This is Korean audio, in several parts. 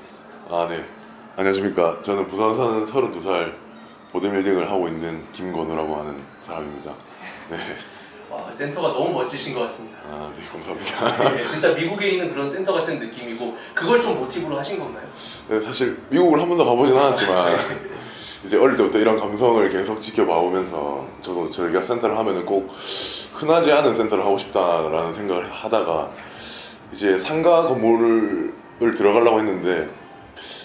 됐습니다. 아, 네. 안녕하십니까. 저는 부산 사는 32살 보디빌딩을 하고 있는 김건우라고 하는 사람입니다. 네. 센터가 너무 멋지신 것 같습니다. 아, 네, 감사합니다. 네, 진짜 미국에 있는 그런 센터 같은 느낌이고 그걸 좀 모티브로 하신 건가요? 네, 사실 미국을 한 번도 가보진 않았지만 이제 어릴 때부터 이런 감성을 계속 지켜봐 오면서 저도 저희가 센터를 하면은 꼭 흔하지 않은 센터를 하고 싶다라는 생각을 하다가 이제 상가 건물을 들어가려고 했는데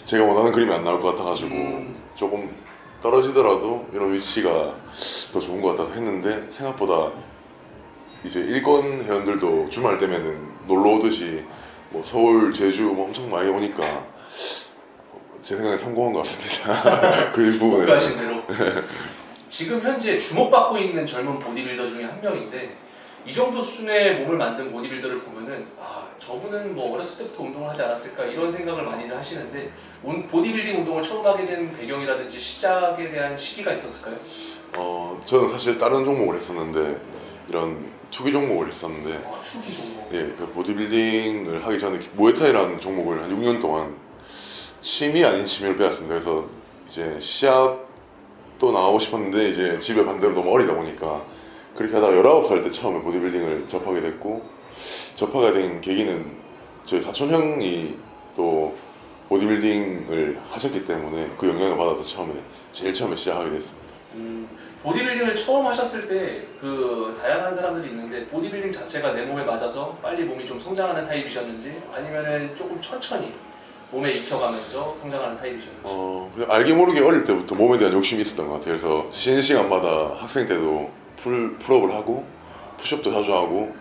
제가 원하는 그림이 안 나올 것 같아가지고 조금 떨어지더라도 이런 위치가 더 좋은 것 같아서 했는데 생각보다 이제 일권 회원들도 주말 되면은 놀러 오듯이 뭐 서울, 제주 뭐 엄청 많이 오니까 제 생각에 성공한 것 같습니다. 그 부분에 목표하신 대로. 지금 현재 주목받고 있는 젊은 보디빌더 중에 한 명인데 이 정도 수준의 몸을 만든 보디빌더를 보면은 저분은 뭐 어렸을 때부터 운동을 하지 않았을까 이런 생각을 많이들 하시는데 보디빌딩 운동을 처음 하게 된 배경이라든지 시작에 대한 시기가 있었을까요? 저는 사실 다른 종목을 했었는데 이런 투기 종목을 했었는데 투기 종목. 예, 그 보디빌딩을 하기 전에 무에타이라는 종목을 한 6년 동안 취미 아닌 취미를 배웠습니다. 그래서 이제 시합도 나가고 싶었는데 이제 집에 반대로 너무 어리다 보니까 그렇게 하다가 19살 때 처음에 보디빌딩을 접하게 됐고 접하게 된 계기는 저희 사촌 형이 또 보디빌딩을 하셨기 때문에 그 영향을 받아서 제일 처음에 시작하게 됐습니다. 보디빌딩을 처음 하셨을 때 그 다양한 사람들이 있는데 보디빌딩 자체가 내 몸에 맞아서 빨리 몸이 좀 성장하는 타입이셨는지 아니면은 조금 천천히 몸에 익혀가면서 성장하는 타입이셨는지. 그냥 알게 모르게 어릴 때부터 몸에 대한 욕심이 있었던 것 같아요. 그래서 쉬는 시간마다 학생 때도 풀업을 하고 푸시업도 자주 하고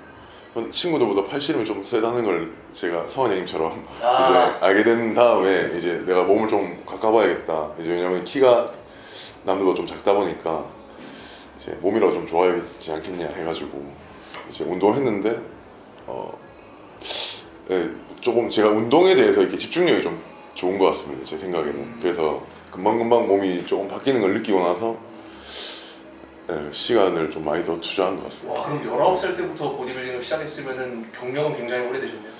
친구들보다 팔씨름이 좀 세다는 걸 제가 성환 형님처럼 이제 알게 된 다음에 이제 내가 몸을 좀 가꿔봐야겠다. 이제 왜냐면 키가 남들보다 좀 작다 보니까 이제 몸이라도 좀 좋아야지 않겠냐 해가지고 이제 운동을 했는데 네, 조금 제가 운동에 대해서 이렇게 집중력이 좀 좋은 것 같습니다. 제 생각에는. 그래서 금방금방 몸이 조금 바뀌는 걸 느끼고 나서 네, 시간을 좀 많이 더 투자한 것 같습니다. 그럼 19살 때부터 보디빌딩을 시작했으면은 경력은 굉장히 오래되셨네요.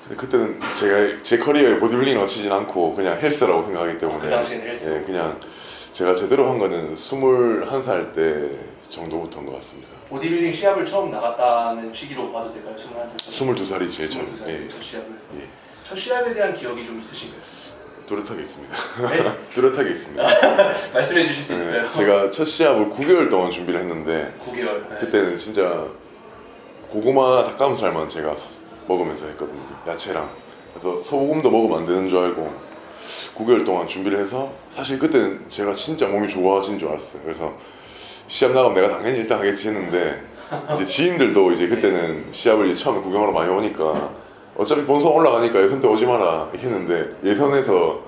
근데 그때는 제 커리어에 보디빌딩을 치진 않고 그냥 헬스라고 생각하기 때문에 그 당시에는 헬스. 네, 그냥 제가 제대로 한 거는 21살 때 정도부터인 것 같습니다. 보디빌딩 시합을 처음 나갔다는 시기로 봐도 될까요? 21살? 22살이 제일 처음. 22살 예. 첫 시합을. 예. 첫 시합에 대한 기억이 좀 있으신가요? 뚜렷하게 있습니다. 네? 뚜렷하게 있습니다. 말씀해 주실 수 있을까요? 제가 첫 시합을 9개월 동안 준비를 했는데 9개월. 네. 그때는 진짜 고구마 닭가슴살만 제가 먹으면서 했거든요. 야채랑. 그래서 소고기도 먹으면 안 되는 줄 알고 9개월 동안 준비를 해서 사실 그때는 제가 진짜 몸이 좋아진 줄 알았어요. 그래서 시합 나가면 내가 당연히 1등 하겠지 했는데 이제 지인들도 이제 그때는 시합을 이제 처음에 구경하러 많이 오니까 어차피 본선 올라가니까 예선 때 오지 마라 이렇게 했는데 예선에서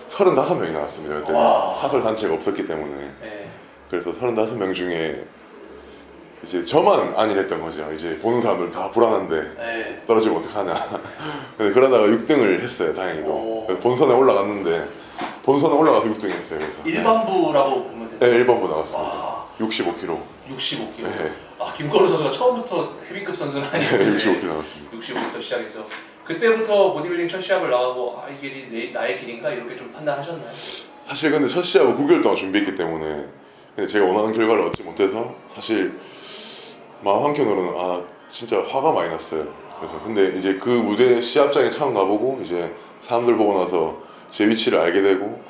35명이 나왔습니다. 그때는 사설 단체가 없었기 때문에. 네. 그래서 35명 중에 이제 저만 안일했던 거죠. 이제 보는 사람들 다 불안한데 네. 떨어지면 어떡하냐. 그러다가 6등을 했어요. 다행히도. 그래서 본선에 올라갔는데 본선에 올라가서 6등 했어요. 그래서 일반부라고 보면 되나요? 네, 1번부 나왔습니다. 65kg. 65kg. 네. 김건우 선수가 처음부터 헤비급 선수는 아니고 네, 65kg 나왔습니다. 65부터 시작해서 그때부터 보디빌딩 첫 시합을 나가고 이게 나의 길인가 이렇게 좀 판단하셨나요? 사실 근데 첫 시합을 9개월 동안 준비했기 때문에 근데 제가 원하는 결과를 얻지 못해서 사실 마음 한켠으로는 진짜 화가 많이 났어요. 그래서 근데 이제 그 무대 시합장에 처음 가보고 이제 사람들 보고 나서 제 위치를 알게 되고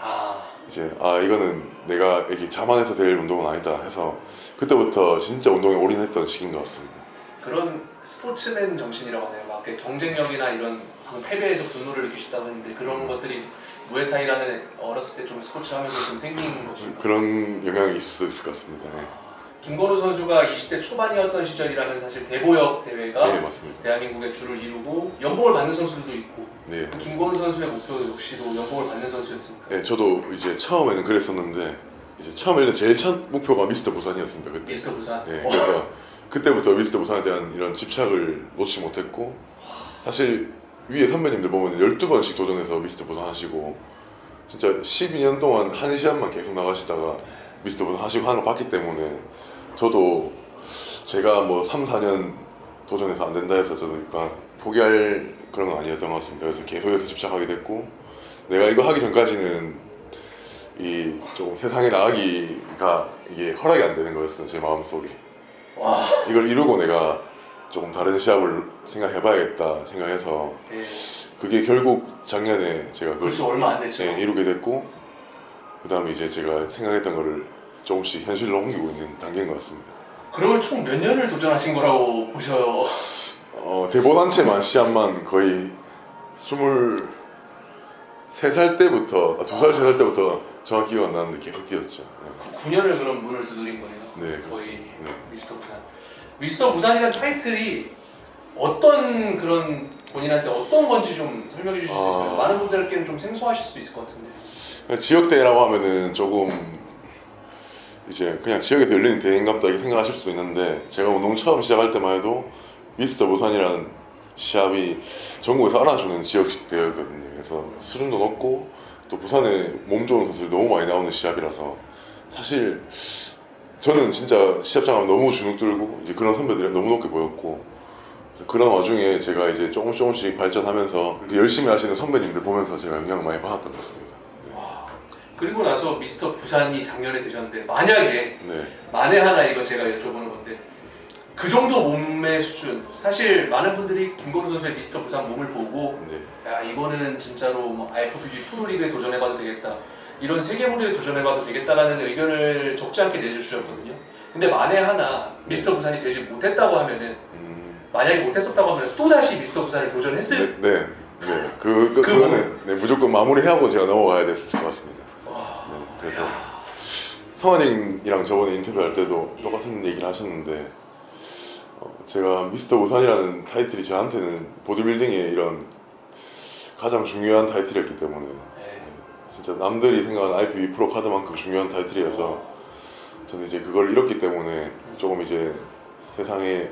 이제 이거는 내가 이렇게 자만해서 될 운동은 아니다 해서 그때부터 진짜 운동에 올인했던 시기인 것 같습니다. 그런 스포츠맨 정신이라고 하나요? 막 경쟁력이나 이런 패배에서 분노를 느끼셨다고 했는데 그런 것들이 무에타이라는 어렸을 때 좀 스포츠 하면서 좀 생긴 것인가요? 그런 영향이 있을 수 있을 것 같습니다. 네. 김건우 선수가 20대 초반이었던 시절이라면 사실 대보역 대회가 네, 맞습니다. 대한민국의 줄을 이루고 연봉을 받는 선수들도 있고 네, 김건우 선수의 목표 역시도 연봉을 받는 선수였습니까? 네, 저도 이제 처음에는 그랬었는데 이제 처음에 제일 첫 목표가 미스터 부산이었습니다. 그때. 미스터 부산? 네, 그래서 그때부터 미스터 부산에 대한 이런 집착을 놓지 못했고 사실 위에 선배님들 보면 12번씩 도전해서 미스터 부산 하시고 진짜 12년 동안 한 시합만 계속 나가시다가 미스터 부산 하시고 하는 거 봤기 때문에 저도 제가 뭐 3, 4년 도전해서 안 된다 해서 저도 그러니까 포기할 그런 건 아니었던 것 같습니다. 그래서 계속해서 집착하게 됐고 내가 이거 하기 전까지는 이 조금 세상에 나가기가 이게 허락이 안 되는 거였어, 제 마음속에. 와. 이걸 이루고 내가 조금 다른 시합을 생각해봐야겠다 생각해서 예. 그게 결국 작년에 제가 그걸 벌써 얼마 안 됐죠. 예, 이루게 됐고, 그 다음에 이제 제가 생각했던 거를 조금씩 현실로 옮기고 있는 단계인 것 같습니다. 그러면 총 몇 년을 도전하신 거라고 보셔요? 대본 한 채만 시합만 거의 23살 때부터 2살, 3살 때부터 정확히 기억 안 나는데 계속 뛰었죠. 9년을 그럼 문을 두드린 거네요. 네, 거의 그렇습니다. 네. 미스터 부산. 미스터 부산이라는 타이틀이 어떤 그런 본인한테 어떤 건지 좀 설명해 주실 수 있을까요? 많은 분들께는 좀 생소하실 수 있을 것 같은데. 지역대회라고 하면은 조금 이제 그냥 지역에서 열리는 대회인갑다 이렇게 생각하실 수도 있는데, 제가 운동 처음 시작할 때만 해도 미스터 부산이라는 시합이 전국에서 알아주는 지역 대회였거든요. 그래서 수준도 높고 또 부산에 몸 좋은 선수들이 너무 많이 나오는 시합이라서 사실 저는 진짜 시합장 하면 너무 주눅 들고 이제 그런 선배들이 너무 높게 보였고, 그런 와중에 제가 이제 조금씩 발전하면서 이렇게 열심히 하시는 선배님들 보면서 제가 영향을 많이 받았던 것 같습니다. 와. 그리고 나서 미스터 부산이 작년에 되셨는데, 만약에 네. 만에 하나 이거 제가 여쭤보는 건데, 그 정도 몸의 수준, 사실 많은 분들이 김건우 선수의 미스터 부산 몸을 보고 네. 야, 이거는 진짜로 뭐 IFBB 프로리그에 도전해봐도 되겠다, 이런 세계 무대에 도전해봐도 되겠다라는 의견을 적지 않게 내주셨거든요. 근데 만에 하나 미스터 부산이 되지 못했다고 하면은, 만약에 못했었다고 하면 또 다시 미스터 부산을 도전했을. 네. 그거는 네, 무조건 마무리하고 제가 넘어가야 됐을 것 같습니다. 네, 그래서 성환님이랑 저번에 인터뷰할 때도 똑같은 얘기를 하셨는데, 제가 미스터 부산이라는 타이틀이 저한테는 보디빌딩의 이런 가장 중요한 타이틀이었기 때문에, 진짜 남들이 생각하는 IFBB 프로 카드만큼 중요한 타이틀이어서 저는 이제 그걸 잃었기 때문에 조금 이제 세상에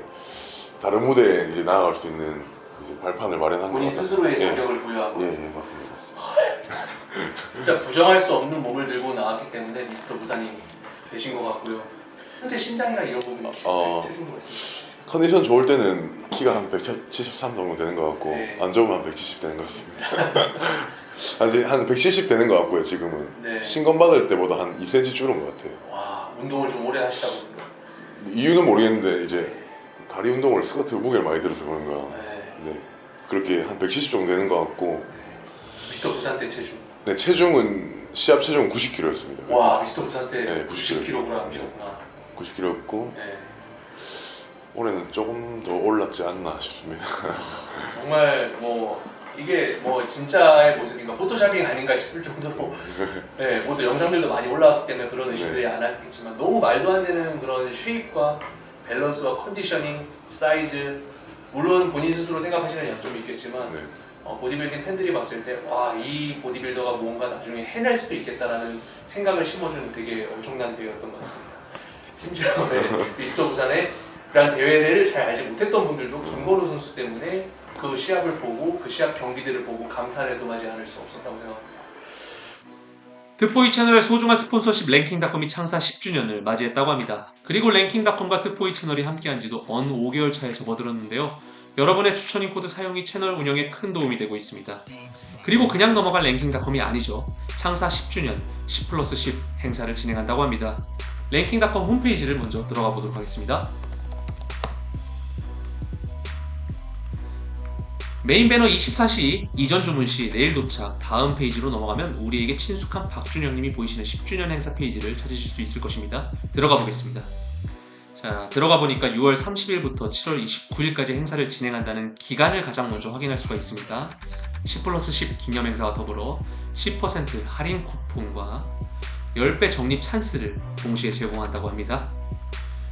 다른 무대에 이제 나아갈 수 있는 이제 발판을 마련한 것 본인 같아요. 스스로의 자격을 부여하고. 예, 맞습니다. 진짜 부정할 수 없는 몸을 들고 나왔기 때문에 미스터 부산이 되신 것 같고요. 현재 신장이랑 이런 부분이 체중도 말씀해주시죠. 컨디션 좋을 때는 키가 한 173 정도 되는 것 같고, 네. 안 좋으면 한 170 되는 것 같습니다. 한 170 되는 것 같고요, 지금은. 네. 신검 받을 때보다 한 2cm 줄은 것 같아요. 와, 운동을 좀 오래 하시다 보니까. 이유는 모르겠는데 이제 다리 운동을 스쿼트 무게를 많이 들어서 그런가. 네. 그렇게 한 170 정도 되는 것 같고. 미스터 부산 때 체중. 네, 체중은 시합 체중은 90kg였습니다. 와, 미스터 부산 때 네, 90kg이셨구나. 90kg였고 네. 올해는 조금 더 올랐지 않나 싶습니다. 정말 뭐 이게 뭐 진짜의 모습인가, 포토샵이 아닌가 싶을 정도로 네, 모두 영상들도 많이 올라왔기 때문에 그런 의심들이 안 하겠지만, 너무 말도 안 되는 그런 쉐입과 밸런스와 컨디셔닝, 사이즈, 물론 본인 스스로 생각하시는 약점이 있겠지만 네. 보디빌딩 팬들이 봤을 때 와, 이 보디빌더가 뭔가 나중에 해낼 수도 있겠다라는 생각을 심어주는 되게 엄청난 대회였던 것 같습니다. 심지어 미스터 부산에 그런 대회를 잘 알지 못했던 분들도 김건우 선수 때문에 그 시합을 보고 그 시합 경기들을 보고 감탄을 금하지 않을 수 없었다고 생각합니다. 트포이 채널의 소중한 스폰서십 랭킹닷컴이 창사 10주년을 맞이했다고 합니다. 그리고 랭킹닷컴과 트포이 채널이 함께한 지도 언 5개월 차에 접어들었는데요. 여러분의 추천인 코드 사용이 채널 운영에 큰 도움이 되고 있습니다. 그리고 그냥 넘어갈 랭킹닷컴이 아니죠. 창사 10주년 10+10 행사를 진행한다고 합니다. 랭킹닷컴 홈페이지를 먼저 들어가 보도록 하겠습니다. 메인 배너 24시, 이전 주문시, 내일 도착, 다음 페이지로 넘어가면 우리에게 친숙한 박준영님이 보이시는 10주년 행사 페이지를 찾으실 수 있을 것입니다. 들어가 보겠습니다. 자, 들어가 보니까 6월 30일부터 7월 29일까지 행사를 진행한다는 기간을 가장 먼저 확인할 수가 있습니다. 10+10 기념 행사와 더불어 10% 할인 쿠폰과 10배 적립 찬스를 동시에 제공한다고 합니다.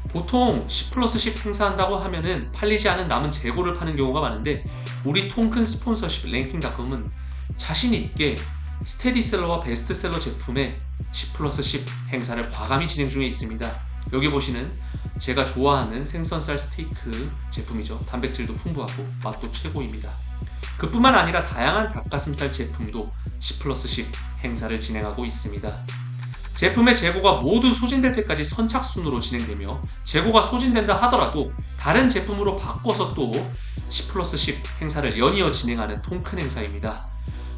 보통 10+10 행사한다고 하면은 팔리지 않은 남은 재고를 파는 경우가 많은데, 우리 통큰 스폰서십 랭킹닷컴은 자신있게 스테디셀러와 베스트셀러 제품의 10+10 행사를 과감히 진행 중에 있습니다. 여기 보시는 제가 좋아하는 생선살 스테이크 제품이죠. 단백질도 풍부하고 맛도 최고입니다. 그뿐만 아니라 다양한 닭가슴살 제품도 10+10 행사를 진행하고 있습니다. 제품의 재고가 모두 소진될 때까지 선착순으로 진행되며, 재고가 소진된다 하더라도 다른 제품으로 바꿔서 또 10+10 행사를 연이어 진행하는 통큰 행사입니다.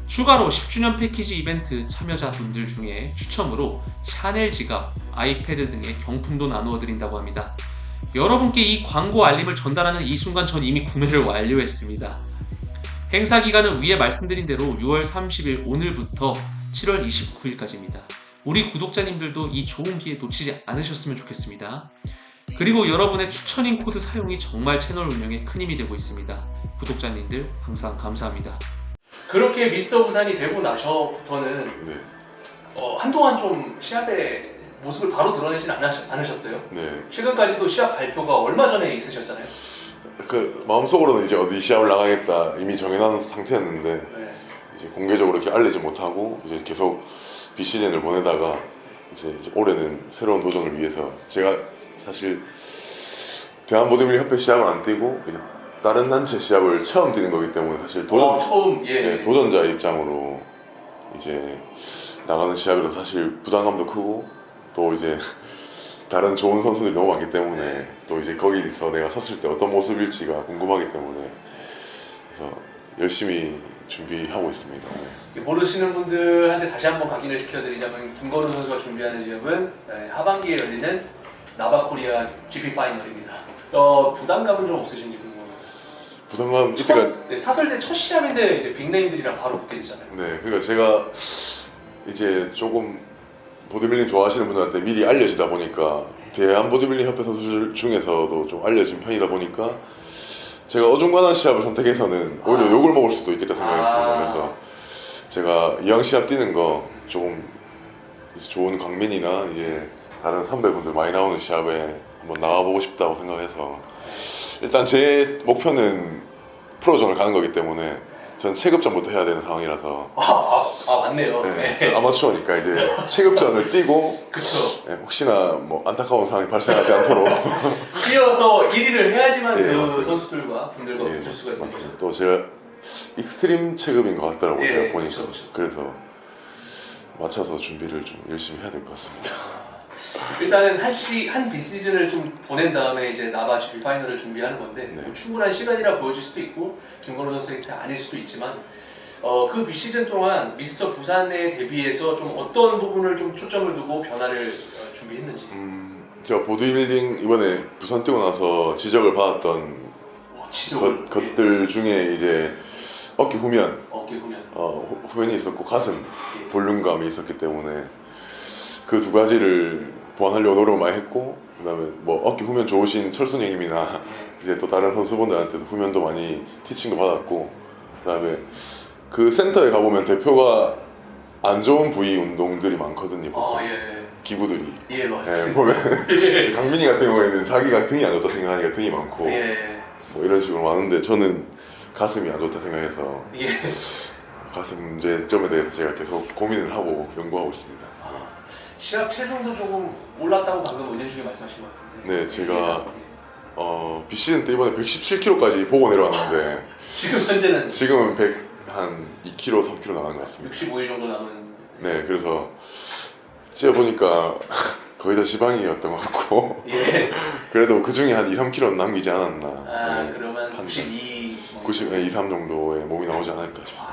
추가로 10주년 패키지 이벤트 참여자분들 중에 추첨으로 샤넬 지갑, 아이패드 등의 경품도 나누어 드린다고 합니다. 여러분께 이 광고 알림을 전달하는 이 순간 전 이미 구매를 완료했습니다. 행사 기간은 위에 말씀드린 대로 6월 30일 오늘부터 7월 29일까지입니다. 우리 구독자님들도 이 좋은 기회 놓치지 않으셨으면 좋겠습니다. 그리고 여러분의 추천인 코드 사용이 정말 채널 운영에 큰 힘이 되고 있습니다. 구독자님들 항상 감사합니다. 그렇게 미스터 부산이 되고 나서부터는 네. 한동안 좀 시합의 모습을 바로 드러내진 않으셨어요? 네. 최근까지도 시합 발표가 얼마 전에 있으셨잖아요. 그 마음속으로는 이제 어디 시합을 나가겠다 이미 정해놓은 상태였는데 네. 이제 공개적으로 이렇게 알리지 못하고 이제 계속 비시즌을 보내다가 이제 올해는 새로운 도전을 위해서 제가 사실 대한보디빌딩협회 시합을 안 뛰고 그냥 다른 단체 시합을 처음 뛰는 거기 때문에 사실 처음 네, 도전자 입장으로 이제 나가는 시합이라 사실 부담감도 크고 또 이제 다른 좋은 선수들이 너무 많기 때문에 또 이제 거기서 내가 섰을 때 어떤 모습일지가 궁금하기 때문에 그래서 열심히 준비하고 있습니다. 네. 모르시는 분들한테 다시 한번 각인을 시켜드리자면 김건우 선수가 준비하는 시합은 하반기에 열리는 나바코리아 GP 파이널입니다. 부담감은 좀 없으신지 궁금해요. 부담감 이때가 사설대 첫 시합인데 이제 빅네임들이랑 바로 붙게 되잖아요. 네, 그러니까 제가 이제 조금 보디빌딩 좋아하시는 분들한테 미리 알려지다 보니까 대한 보디빌딩 협회 선수들 중에서도 좀 알려진 편이다 보니까 제가 어중간한 시합을 선택해서는 오히려 욕을 먹을 수도 있겠다 생각했습니다. 그래서 제가 이왕 시합 뛰는 거 조금 좋은 강민이나 이제 다른 선배분들 많이 나오는 시합에 한번 나와보고 싶다고 생각해서 일단 제 목표는 프로전을 가는 거기 때문에 전 체급전부터 해야 되는 상황이라서 맞네요. 네, 저 아마추어니까 이제 체급전을 뛰고 그쵸. 네, 혹시나 뭐 안타까운 상황이 발생하지 않도록 뛰어서 1위를 해야지만 네, 그 맞습니다. 선수들과 분들과 예, 붙을 수가 있는 거죠. 맞습니다. 또 제가 익스트림 체급인 것 같더라고요. 예, 제가 보니까 그쵸, 그쵸. 그래서 맞춰서 준비를 좀 열심히 해야 될 것 같습니다. 일단은 한 비시즌을 좀 보낸 다음에 이제 나바 GP 파이널을 준비하는 건데 네. 뭐 충분한 시간이라 보여질 수도 있고 김건우 선수한테 아닐 수도 있지만 그 비시즌 동안 미스터 부산에 대비해서 좀 어떤 부분을 좀 초점을 두고 변화를 준비했는지. 제가 보디빌딩 이번에 부산 뛰고 나서 지적을 받았던 것들 중에 이제 어깨 후면, 어깨 후면, 후면이 있었고 가슴 예. 볼륨감이 있었기 때문에 그 두 가지를 보완하려고 노력을 많이 했고 그다음에 뭐 어깨 후면 좋으신 철순 형님이나 이제 또 다른 선수분들한테도 후면도 많이 티칭도 받았고 그다음에 그 센터에 가보면 대표가 안 좋은 부위 운동들이 많거든요. 예. 기구들이. 예, 맞습니다. 보면 이제 강민이 같은 경우에는 자기가 등이 안 좋다 생각하니까 등이 많고 예. 뭐 이런 식으로 많은데 저는 가슴이 안 좋다 생각해서 예. 가슴 문제점에 대해서 제가 계속 고민을 하고 연구하고 있습니다. 시합 체중도 조금 올랐다고 방금 은현 중에 말씀하신 것 같은데. 네, 제가 비시즌 때 이번에 117kg까지 보고 내려왔는데 지금 현재는 지금은 한 2kg, 3kg 나간 것 같습니다. 65일 정도 남은. 네, 그래서 찌어보니까 거의 다 지방이었던 것 같고 예. 그래도 그 중에 한 2, 3kg는 남기지 않았나. 네, 그러면 한 92. 2, 3 정도의 몸이 나오지 않을까 싶어요.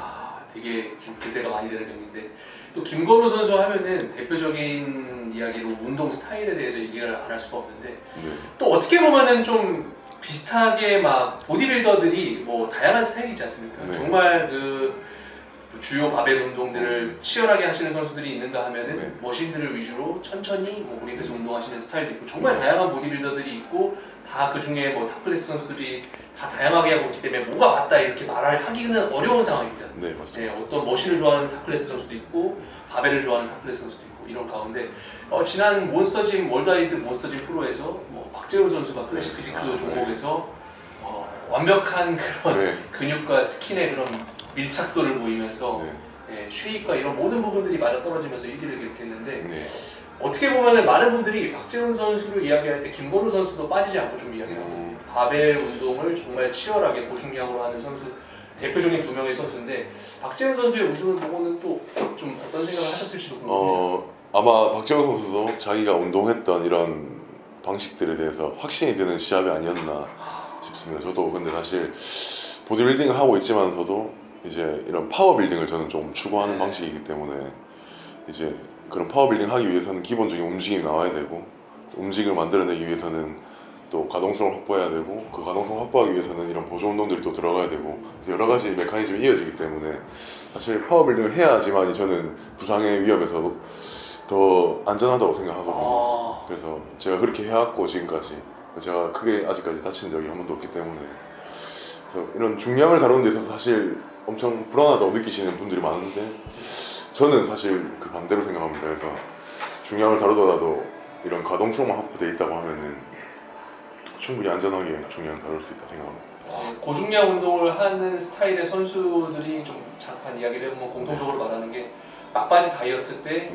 되게 지금 기대가 많이 되는 경기인데 또 김건우 선수 하면은 대표적인 이야기로 운동 스타일에 대해서 얘기를 안 할 수가 없는데 네. 또 어떻게 보면은 좀 비슷하게 막 보디빌더들이 뭐 다양한 스타일이 있지 않습니까? 네. 정말 그 주요 바벨 운동들을 치열하게 하시는 선수들이 있는가 하면은 네. 머신들을 위주로 천천히 뭐 무리해서 운동하시는 스타일도 있고 정말 네. 다양한 보디빌더들이 있고 다 그 중에 뭐 탑클래스 선수들이 다 다양하게 하고 있기 때문에 뭐가 맞다 이렇게 말하기는 어려운 상황입니다. 네, 맞습니다. 네, 어떤 머신을 좋아하는 탑클래스 선수도 있고 바벨을 좋아하는 탑클래스 선수도 있고 이런 가운데 지난 몬스터짐 월드와이드 몬스터짐 프로에서 뭐 박재훈 선수가 클래식 피지크 종목에서 완벽한 그런 네. 근육과 스킨의 그런 밀착도를 보이면서 네. 쉐입과 이런 모든 부분들이 맞아 떨어지면서 1위를 기록했는데 네. 어떻게 보면 많은 분들이 박재훈 선수를 이야기할 때 김건우 선수도 빠지지 않고 좀 이야기를 하고 바벨 운동을 정말 치열하게 고중량으로 하는 선수 대표적인 두 명의 선수인데 박재훈 선수의 우승을 보고는 또 좀 어떤 생각을 하셨을지도 궁금해요. 아마 박재훈 선수도 자기가 운동했던 이런 방식들에 대해서 확신이 드는 시합이 아니었나 싶습니다. 저도 근데 사실 보디빌딩을 하고 있지만서도 이제 이런 파워 빌딩을 저는 좀 추구하는 방식이기 때문에 이제 그런 파워 빌딩 하기 위해서는 기본적인 움직임이 나와야 되고 움직임을 만들어내기 위해서는 또 가동성을 확보해야 되고 그 가동성을 확보하기 위해서는 이런 보조 운동들이 또 들어가야 되고 여러 가지 메커니즘이 이어지기 때문에 사실 파워 빌딩을 해야지만 저는 부상의 위험에서 더 안전하다고 생각하거든요. 그래서 제가 그렇게 해왔고 지금까지 제가 크게 아직까지 다친 적이 한 번도 없기 때문에 그래서 이런 중량을 다루는 데 있어서 사실 엄청 불안하다고 느끼시는 분들이 많은데 저는 사실 그 반대로 생각합니다. 그래서 중량을 다루더라도 이런 가동성만 확보되어 있다고 하면은 충분히 안전하게 중량을 다룰 수 있다 생각합니다. 고중량 운동을 하는 스타일의 선수들이 좀 잠깐 이야기를 해보면 공통적으로 말하는 게 막바지 다이어트 때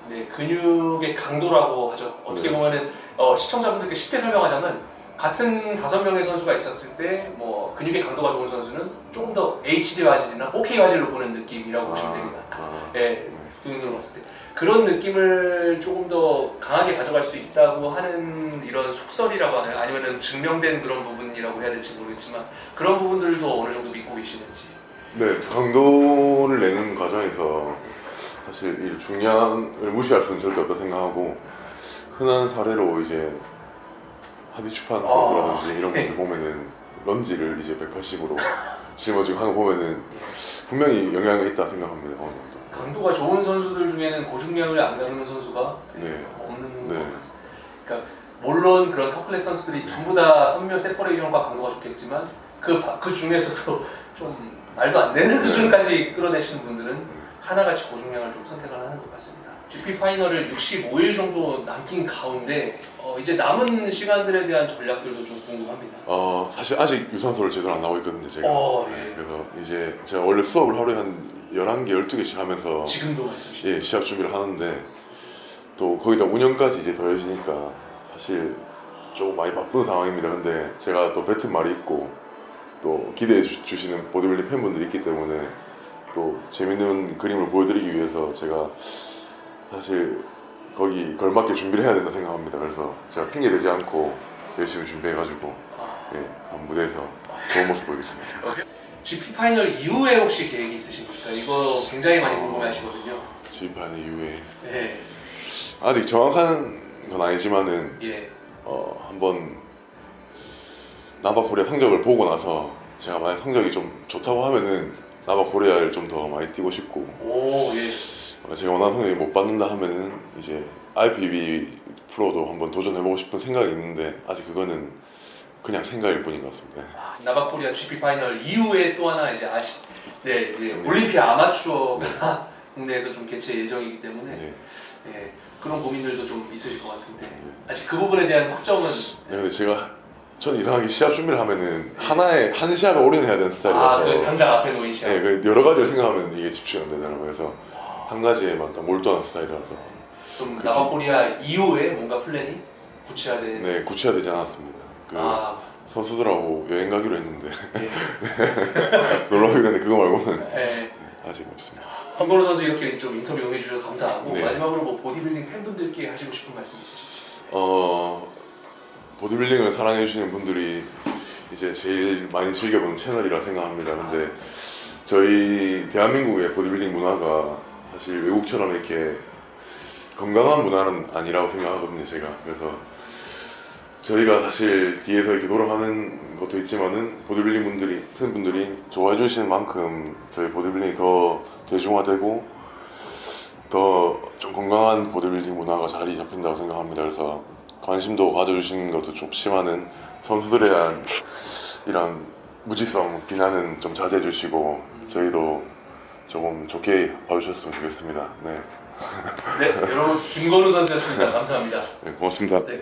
네, 근육의 강도라고 하죠. 어떻게 네. 보면은 시청자분들께 쉽게 설명하자면 같은 5명의 선수가 있었을 때 뭐 근육의 강도가 좋은 선수는 조금 더 HD 화질이나 4K 화질로 보는 느낌이라고 보시면 됩니다. 네, 두 눈으로 봤을 때 그런 느낌을 조금 더 강하게 가져갈 수 있다고 하는 이런 속설이라고 하나요? 아니면은 증명된 그런 부분이라고 해야 될지 모르겠지만 그런 부분들도 어느 정도 믿고 계시는지. 네, 강도를 내는 과정에서 사실 이 중량을 무시할 수는 절대 없다 생각하고 흔한 사례로 이제 하디추판 선수라든지 이런 분들 보면은 런지를 이제 180으로 짊어지고 하는 거 보면은 분명히 영향이 있다 생각합니다. 어느 정도. 강도가 좋은 선수들 중에는 고중량을 안 다루는 선수가 네. 없는 네. 것 같습니다. 그러니까 물론 그런 탑클래스 선수들이 전부 다 선멸 세퍼레이션과 강도가 좋겠지만 그 중에서도 좀 말도 안 되는 수준까지 끌어내시는 분들은 하나같이 고중량을 좀 선택을 하는 것 같습니다. GP 파이널을 65일 정도 남긴 가운데 이제 남은 시간들에 대한 전략들도 좀 궁금합니다. 사실 아직 유산소를 제대로 안 나오고 있거든요, 제가. 예. 그래서 이제 제가 원래 수업을 하루에 한 11개, 12개씩 하면서 지금도 말씀이시죠? 예, 시합 준비를 하는데 또 거기다 운영까지 이제 더해지니까 사실 조금 많이 바쁜 상황입니다. 근데 제가 또 뱉은 말이 있고 또 기대해 주시는 보디빌딩 팬분들이 있기 때문에 또 재밌는 그림을 보여드리기 위해서 제가 사실 거기 걸맞게 준비를 해야 된다 생각합니다. 그래서 제가 핑계 대지 않고 열심히 준비해가지고 예, 한 무대에서 좋은 모습 보이겠습니다. GP 파이널 이후에 혹시 계획이 있으십니까? 이거 굉장히 많이 궁금해하시거든요. 지휘판 이후에 네. 아직 정확한 건 아니지만은 예. 한번 나바 코리아 성적을 보고 나서 제가 만약 성적이 좀 좋다고 하면은 나바 코리아를 좀 더 많이 뛰고 싶고 오, 예. 제가 원하는 성적이 못 받는다 하면은 이제 IPB 프로도 한번 도전해보고 싶은 생각이 있는데 아직 그거는 그냥 생각일 뿐인 것 같습니다. 나바 코리아 GP 파이널 이후에 또 하나 이제 이제 올림피아 아마추어가 국내에서 좀 개최 예정이기 때문에 네. 예, 그런 고민들도 좀 있으실 것 같은데 아직 그 부분에 대한 확정은 네, 근데 전 이상하게 시합 준비를 하면은 한 시합에 올인해야 되는 스타일이라서 그 당장 앞에 놓인 시합. 네, 그 여러 가지를 생각하면 이게 집중이 안 되더라고요. 그래서 한 가지에만 딱 몰두하는 스타일이라서 좀 나바 코리아 이후에 뭔가 플랜이 구체화된. 네, 구체화되지 않았습니다. 선수들하고 여행 가기로 했는데 예. 놀러 가기로 했는데 그거 말고는 예. 아직 없습니다. 황건우 선수 이렇게 좀 인터뷰 응해주셔서 감사하고 네. 마지막으로 뭐 보디빌딩 팬분들께 하시고 싶은 말씀 있으실까요? 보디빌딩을 사랑해주시는 분들이 이제 제일 많이 즐겨보는 채널이라 생각합니다. 근데 저희 대한민국의 보디빌딩 문화가 사실 외국처럼 이렇게 건강한 문화는 아니라고 생각하거든요, 제가. 그래서 저희가 사실 뒤에서 이렇게 노력하는 것도 있지만은 보디빌딩 팬분들이 좋아해 주시는 만큼 저희 보디빌딩이 더 대중화되고 더 좀 건강한 보디빌딩 문화가 자리 잡힌다고 생각합니다. 그래서 관심도 가져주시는 것도 좋지만은 선수들에 대한 이런 무지성, 비난은 좀 자제해 주시고 저희도 조금 좋게 봐주셨으면 좋겠습니다. 네. 네, 여러분 김건우 선수였습니다. 감사합니다. 네, 고맙습니다. 네.